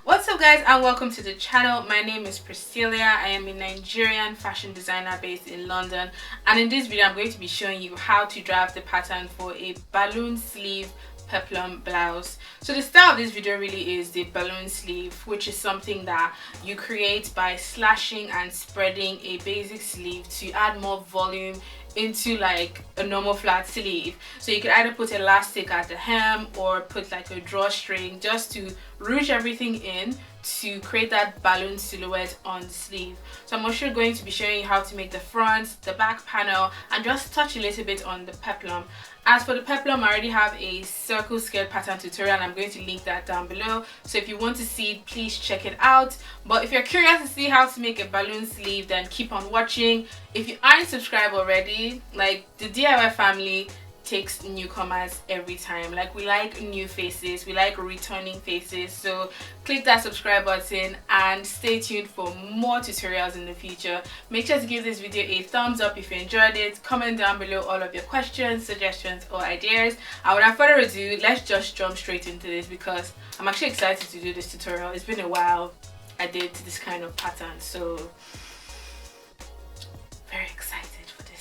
What's up guys, and welcome to the channel. My name is Priscilla. I am a Nigerian fashion designer based in London, and in this video I'm going to be showing you how to draft the pattern for a balloon sleeve peplum blouse. So the style of this video really is the balloon sleeve, which is something that you create by slashing and spreading a basic sleeve to add more volume into like a normal flat sleeve. So you could either put elastic at the hem or put like a drawstring just to ruche everything in to create that balloon silhouette on the sleeve. So I'm also going to be showing you how to make the front, the back panel, and just touch a little bit on the peplum. As for the peplum, I already have a circle skirt pattern tutorial and I'm going to link that down below. So if you want to see it, please check it out. But if you're curious to see how to make a balloon sleeve, then keep on watching. If you aren't subscribed already, like the DIY family takes newcomers every time. Like, we like new faces, we like returning faces, so click that subscribe button and stay tuned for more tutorials in the future. Make sure to give this video a thumbs up if you enjoyed it. Comment down below all of your questions, suggestions, or ideas. And without further ado, let's just jump straight into this because I'm actually excited to do this tutorial. It's been a while I did this kind of pattern, so very excited for this.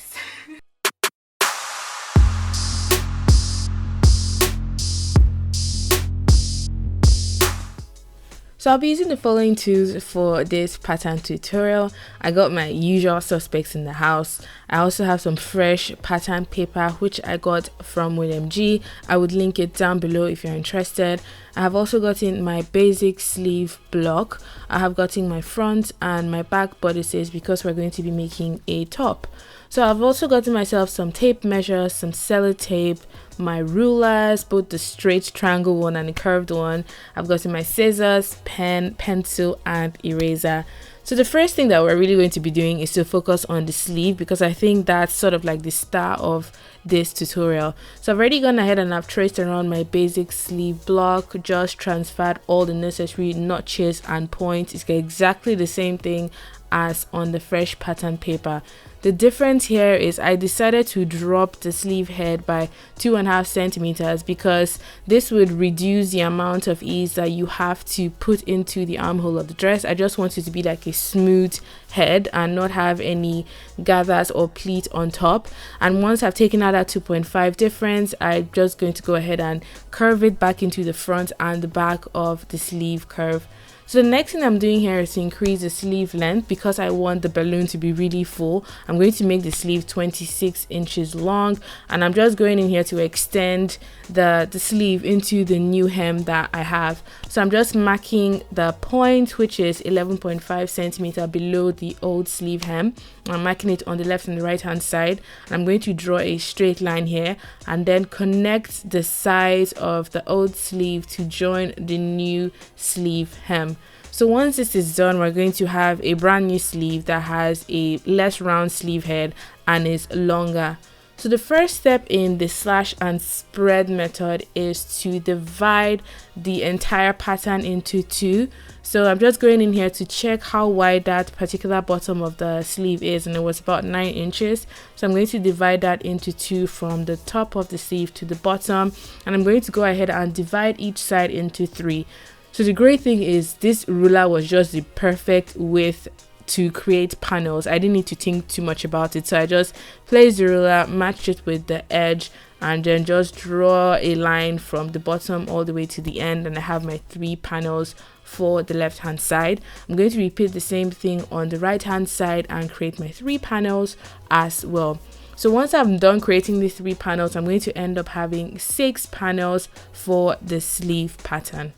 So I'll be using the following tools for this pattern tutorial. I got my usual suspects in the house. I also have some fresh pattern paper which I got from William G. I would link it down below if you're interested. I have also gotten my basic sleeve block. I have gotten my front and my back bodices because we're going to be making a top. So I've also gotten myself some tape measures, some sellotape, my rulers, both the straight triangle one and the curved one. I've gotten my scissors, pen, pencil, and eraser. So the first thing that we're really going to be doing is to focus on the sleeve because I think that's sort of like the star of this tutorial. So I've already gone ahead and I've traced around my basic sleeve block, just transferred all the necessary notches and points. It's exactly the same thing as on the fresh pattern paper. The difference here is I decided to drop the sleeve head by 2.5 centimeters because this would reduce the amount of ease that you have to put into the armhole of the dress. I just want it to be like a smooth head and not have any gathers or pleat on top. And once I've taken out that 2.5 difference, I'm just going to go ahead and curve it back into the front and the back of the sleeve curve. So the next thing I'm doing here is to increase the sleeve length because I want the balloon to be really full. I'm going to make the sleeve 26 inches long and I'm just going in here to extend the sleeve into the new hem that I have. So I'm just marking the point, which is 11.5 centimeter below the old sleeve hem. I'm marking it on the left and the right hand side. And I'm going to draw a straight line here and then connect the sides of the old sleeve to join the new sleeve hem. So once this is done, we're going to have a brand new sleeve that has a less round sleeve head and is longer. So the first step in the slash and spread method is to divide the entire pattern into two. So I'm just going in here to check how wide that particular bottom of the sleeve is, and it was about 9 inches. So I'm going to divide that into two from the top of the sleeve to the bottom, and I'm going to go ahead and divide each side into 3. So the great thing is this ruler was just the perfect width to create panels. I didn't need to think too much about it, so I just placed the ruler, matched it with the edge, and then just draw a line from the bottom all the way to the end, and I have my 3 panels for the left hand side. I'm going to repeat the same thing on the right hand side and create my 3 panels as well. So once I'm done creating the 3 panels, I'm going to end up having 6 panels for the sleeve pattern.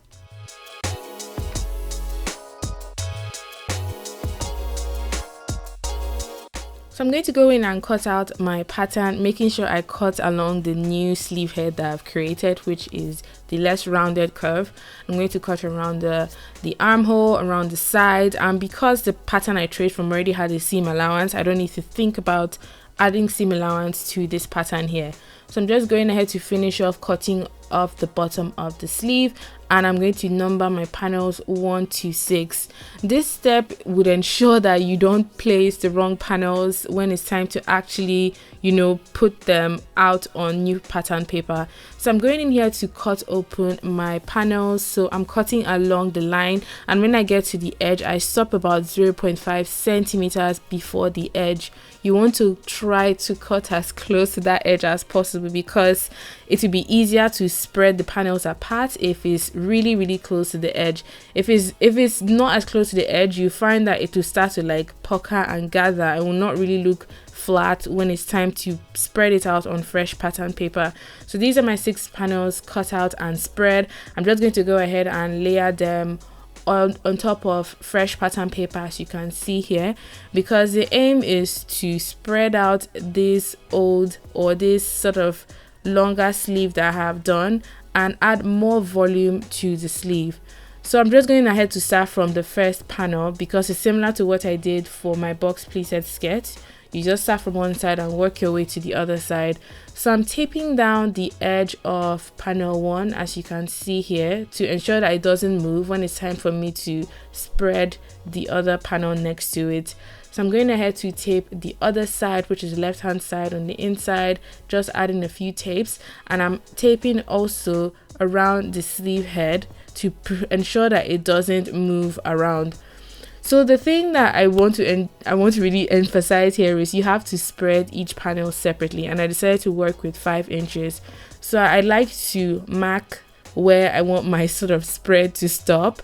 So I'm going to go in and cut out my pattern, making sure I cut along the new sleeve head that I've created, which is the less rounded curve. I'm going to cut around the armhole, around the side, and because the pattern I traced from already had a seam allowance, I don't need to think about adding seam allowance to this pattern here. So I'm just going ahead to finish off cutting of the bottom of the sleeve, and I'm going to number my panels 1 to 6. This step would ensure that you don't place the wrong panels when it's time to actually, put them out on new pattern paper. So I'm going in here to cut open my panels. So I'm cutting along the line, and when I get to the edge, I stop about 0.5 centimeters before the edge. You want to try to cut as close to that edge as possible, because it will be easier to spread the panels apart if it's really close to the edge. If it's not as close to the edge, you find that it will start to like pucker and gather. It will not really look flat when it's time to spread it out on fresh pattern paper. So these are my 6 panels cut out and spread. I'm just going to go ahead and layer them on top of fresh pattern paper, as you can see here, because the aim is to spread out this old or this sort of longer sleeve that I have done and add more volume to the sleeve. So I'm just going ahead to start from the first panel, because it's similar to what I did for my box pleated skirt. You just start from one side and work your way to the other side. So I'm taping down the edge of panel 1, as you can see here, to ensure that it doesn't move when it's time for me to spread the other panel next to it. So I'm going ahead to tape the other side, which is the left hand side, on the inside, just adding a few tapes, and I'm taping also around the sleeve head to ensure that it doesn't move around. So the thing that I want to really emphasize here is you have to spread each panel separately, and I decided to work with 5 inches. So I like to mark where I want my sort of spread to stop,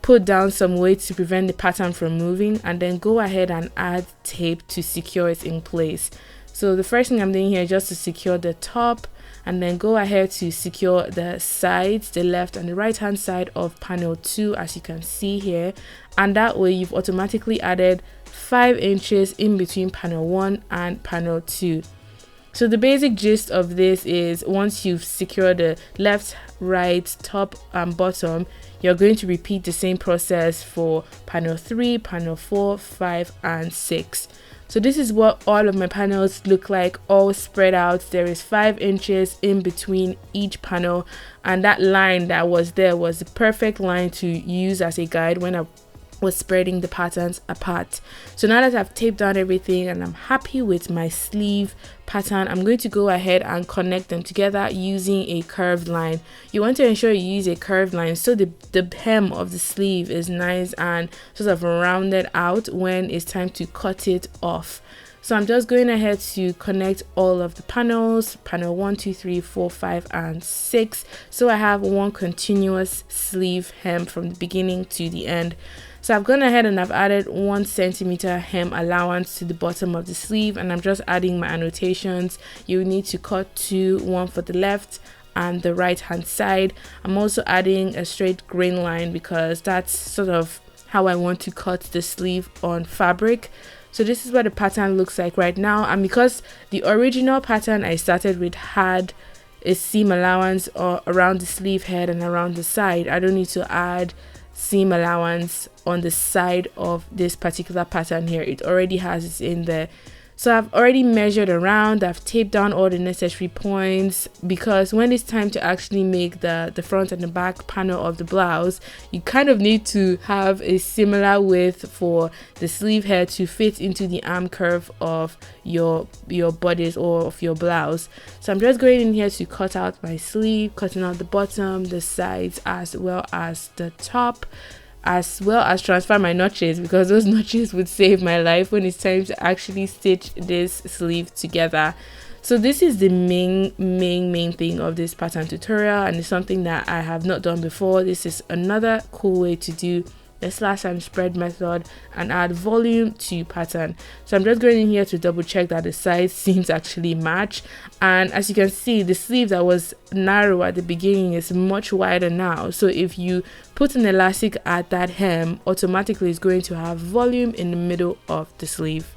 put down some weight to prevent the pattern from moving, and then go ahead and add tape to secure it in place. So the first thing I'm doing here is just to secure the top, and then go ahead to secure the sides, the left and the right hand side of panel 2, as you can see here, and that way you've automatically added 5 inches in between panel 1 and panel 2. So the basic gist of this is, once you've secured the left, right, top and bottom, you're going to repeat the same process for panel 3, panel 4, 5 and 6. So this is what all of my panels look like, all spread out. There is 5 inches in between each panel, and that line that was there was the perfect line to use as a guide when I was spreading the patterns apart. So now that I've taped down everything and I'm happy with my sleeve pattern, I'm going to go ahead and connect them together using a curved line. You want to ensure you use a curved line so the hem of the sleeve is nice and sort of rounded out when it's time to cut it off. So I'm just going ahead to connect all of the panels, panel 1, 2, 3, 4, 5 and 6, so I have one continuous sleeve hem from the beginning to the end. So I've gone ahead and I've added 1 centimeter hem allowance to the bottom of the sleeve, and I'm just adding my annotations. You need to cut 2, 1 for the left and the right hand side. I'm also adding a straight grain line because that's sort of how I want to cut the sleeve on fabric. So this is what the pattern looks like right now, and because the original pattern I started with had a seam allowance around the sleeve head and around the side, I don't need to add seam allowance on the side of this particular pattern here. It already has it in there. So I've already measured around, I've taped down all the necessary points, because when it's time to actually make the front and the back panel of the blouse, you kind of need to have a similar width for the sleeve head to fit into the arm curve of your bodice or of your blouse. So I'm just going in here to cut out my sleeve, cutting out the bottom, the sides, as well as the top, as well as transfer my notches, because those notches would save my life when it's time to actually stitch this sleeve together. So this is the main thing of this pattern tutorial, and it's something that I have not done before. This is another cool way to do the slash and spread method and add volume to pattern. So I'm just going in here to double check that the size seams actually match, and as you can see, the sleeve that was narrow at the beginning is much wider now. So if you put an elastic at that hem, automatically it's going to have volume in the middle of the sleeve.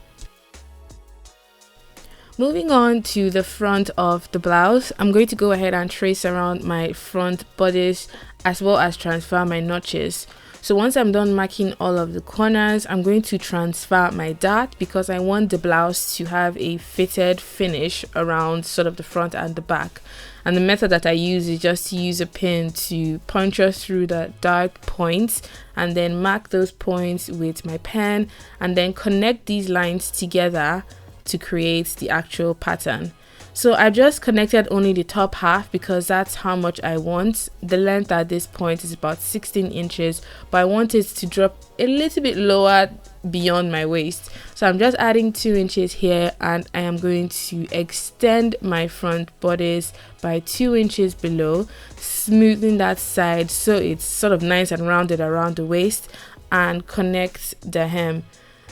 Moving on to the front of the blouse, I'm going to go ahead and trace around my front bodice as well as transfer my notches. So once I'm done marking all of the corners, I'm going to transfer my dart because I want the blouse to have a fitted finish around sort of the front and the back. And the method that I use is just to use a pin to puncture through the dart points and then mark those points with my pen and then connect these lines together to create the actual pattern. So I just connected only the top half because that's how much I want. The length at this point is about 16 inches, but I want it to drop a little bit lower beyond my waist. So I'm just adding 2 inches here, and I am going to extend my front bodice by 2 inches below, smoothing that side so it's sort of nice and rounded around the waist, and connect the hem.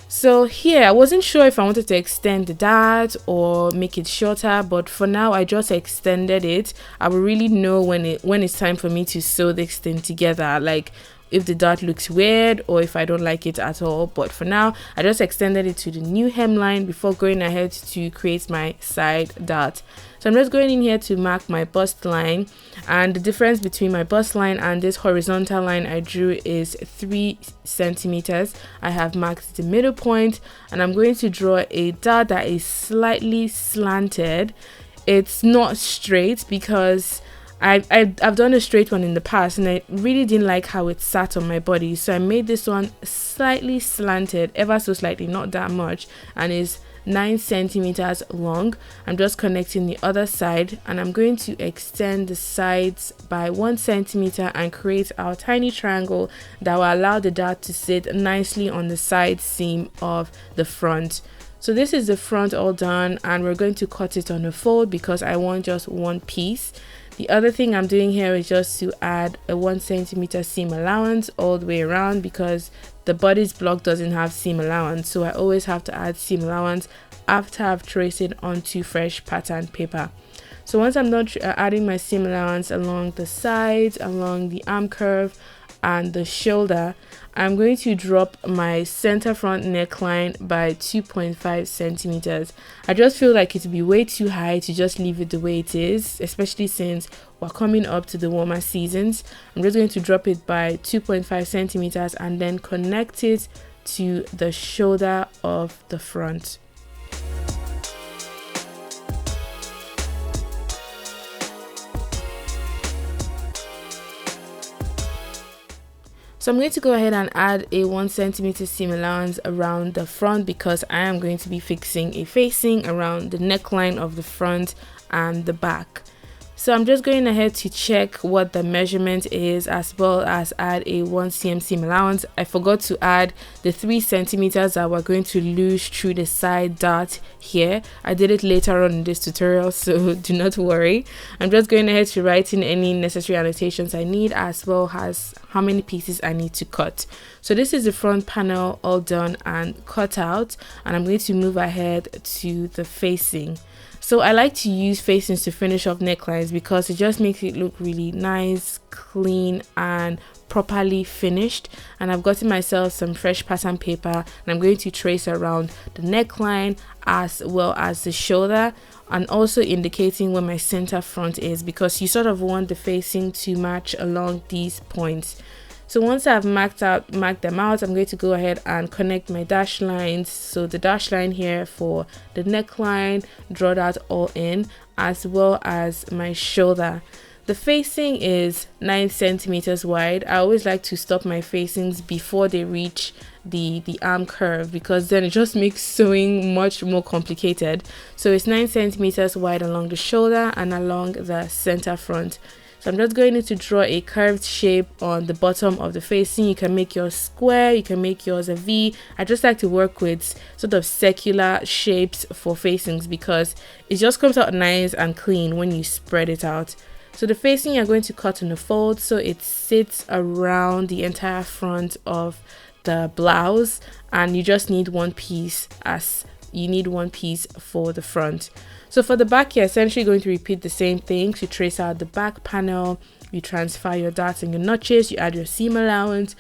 So here I wasn't sure if I wanted to extend the dart or make it shorter, but for now I just extended it. I will really know when it's time for me to sew this thing together, like if the dart looks weird or if I don't like it at all. But for now I just extended it to the new hemline before going ahead to create my side dart. So I'm just going in here to mark my bust line, and the difference between my bust line and this horizontal line I drew is 3 centimeters. I have marked the middle point, and I'm going to draw a dart that is slightly slanted. It's not straight because I've done a straight one in the past and I really didn't like how it sat on my body, so I made this one slightly slanted, ever so slightly, not that much, and is 9 centimeters long. I'm just connecting the other side, and I'm going to extend the sides by 1 centimeter and create our tiny triangle that will allow the dart to sit nicely on the side seam of the front. So this is the front all done, and we're going to cut it on a fold because I want just one piece. The other thing I'm doing here is just to add a 1 centimeter seam allowance all the way around because the body's block doesn't have seam allowance, so I always have to add seam allowance after I've traced it onto fresh pattern paper. So once I'm done adding my seam allowance along the sides, along the arm curve and the shoulder, I'm going to drop my center front neckline by 2.5 centimeters. I just feel like it would be way too high to just leave it the way it is, especially since we're coming up to the warmer seasons. I'm just going to drop it by 2.5 centimeters and then connect it to the shoulder of the front. So I'm going to go ahead and add a 1 centimeter seam allowance around the front because I am going to be fixing a facing around the neckline of the front and the back. So I'm just going ahead to check what the measurement is, as well as add a 1 cm seam allowance. I forgot to add the 3 centimeters that we're going to lose through the side dart here. I did it later on in this tutorial, so do not worry. I'm just going ahead to write in any necessary annotations I need, as well as how many pieces I need to cut. So this is the front panel all done and cut out, and I'm going to move ahead to the facing. So I like to use facings to finish off necklines because it just makes it look really nice, clean, and properly finished. And I've gotten myself some fresh pattern paper, and I'm going to trace around the neckline as well as the shoulder, and also indicating where my center front is because you sort of want the facing to match along these points. So once I've marked them out, I'm going to go ahead and connect my dash lines. So the dash line here for the neckline, draw that all in, as well as my shoulder. The facing is 9 centimeters wide. I always like to stop my facings before they reach the arm curve because then it just makes sewing much more complicated. So it's 9 centimeters wide along the shoulder and along the center front. So I'm just going to draw a curved shape on the bottom of the facing. You can make yours square, you can make yours a V. I just like to work with sort of circular shapes for facings because it just comes out nice and clean when you spread it out. So the facing you're going to cut in a fold so it sits around the entire front of the blouse, and you just need one piece for the front. So for the back, you're essentially going to repeat the same thing. To trace out the back panel, you transfer your darts and your notches, you add your seam allowance.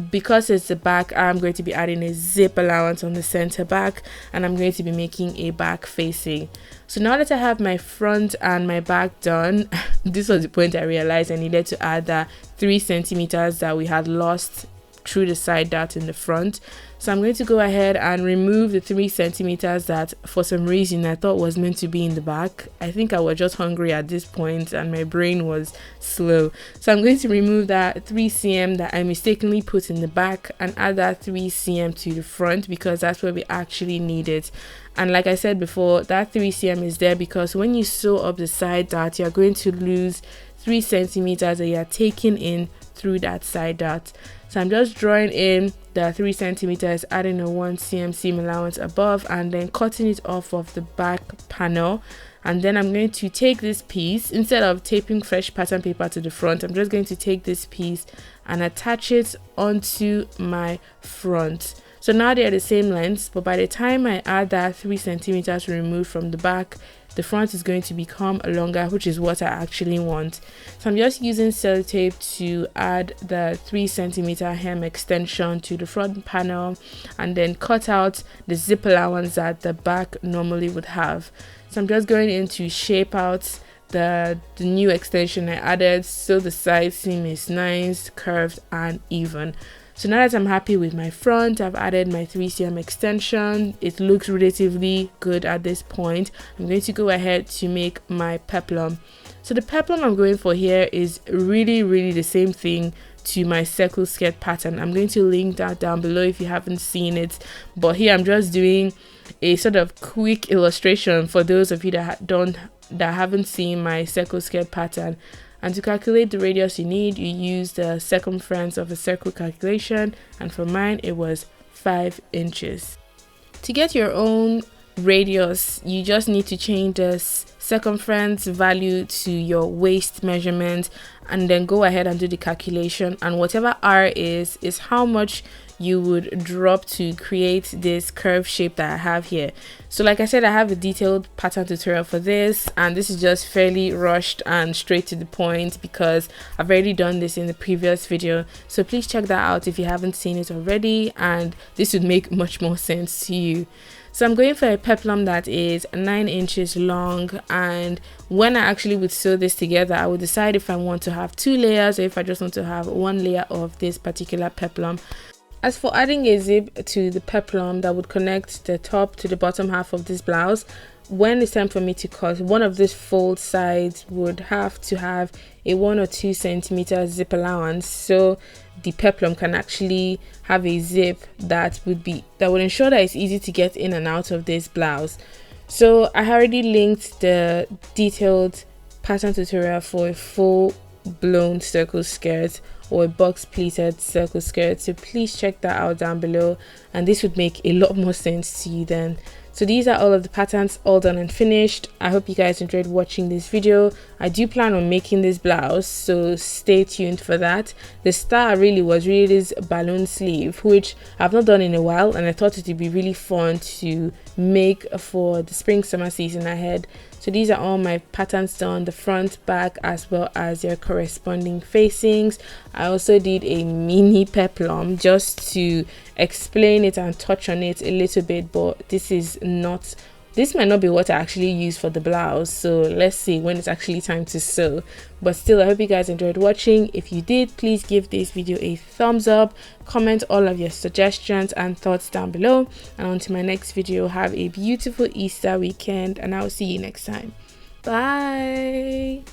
Because it's the back, I'm going to be adding a zip allowance on the center back, and I'm going to be making a back facing. So now that I have my front and my back done, this was the point I realized I needed to add that 3 centimeters that we had lost through the side dart in the front. So I'm going to go ahead and remove the 3 centimeters that for some reason I thought was meant to be in the back. I think I was just hungry at this point and my brain was slow. So I'm going to remove that 3 cm that I mistakenly put in the back and add that 3 cm to the front, because that's where we actually need it. And like I said before, that 3 cm is there because when you sew up the side dart, you're going to lose 3 centimeters that you're taking in through that side dart. So I'm just drawing in the 3 centimeters, adding a 1 cm seam allowance above, and then cutting it off of the back panel. And then I'm going to take this piece, instead of taping fresh pattern paper to the front, I'm just going to take this piece and attach it onto my front. So now they're the same length, but by the time I add that 3 centimeters removed from the back, the front is going to become longer, which is what I actually want. So I'm just using sellotape to add the 3 centimeter hem extension to the front panel and then cut out the zip allowance that the back normally would have. So I'm just going in to shape out the new extension I added so the side seam is nice, curved and even. So now that I'm happy with my front, I've added my 3 cm extension. It looks relatively good at this point. I'm going to go ahead to make my peplum. So the peplum I'm going for here is really the same thing to my circle skirt pattern. I'm going to link that down below if you haven't seen it, but here I'm just doing a sort of quick illustration for those of you that haven't seen my circle skirt pattern. And to calculate the radius you need, you use the circumference of a circle calculation, and for mine it was 5 inches. To get your own radius, you just need to change the circumference value to your waist measurement and then go ahead and do the calculation, and whatever R is how much you would drop to create this curve shape that I have here. So like I said, I have a detailed pattern tutorial for this, and this is just fairly rushed and straight to the point because I've already done this in the previous video. So please check that out if you haven't seen it already, and this would make much more sense to you. So I'm going for a peplum that is 9 inches long, and when I actually would sew this together, I would decide if I want to have 2 layers or if I just want to have 1 layer of this particular peplum. As for adding a zip to the peplum that would connect the top to the bottom half of this blouse, when it's time for me to cut, one of these fold sides would have to have a 1 or 2 centimeter zip allowance, so the peplum can actually have a zip that would ensure that it's easy to get in and out of this blouse. So I already linked the detailed pattern tutorial for a full blown circle skirt or a box pleated circle skirt, so please check that out down below, and this would make a lot more sense to you then. So these are all of the patterns all done and finished. I hope you guys enjoyed watching this video. I do plan on making this blouse, so stay tuned for that. The star was really this balloon sleeve, which I've not done in a while, and I thought it would be really fun to make for the spring summer season ahead. So these are all my patterns done, the front, back, as well as their corresponding facings. I also did a mini peplum just to explain it and touch on it a little bit, but this might not be what I actually use for the blouse, so let's see when it's actually time to sew. But still, I hope you guys enjoyed watching. If you did, please give this video a thumbs up, comment all of your suggestions and thoughts down below, and until my next video, have a beautiful Easter weekend, and I'll see you next time. Bye.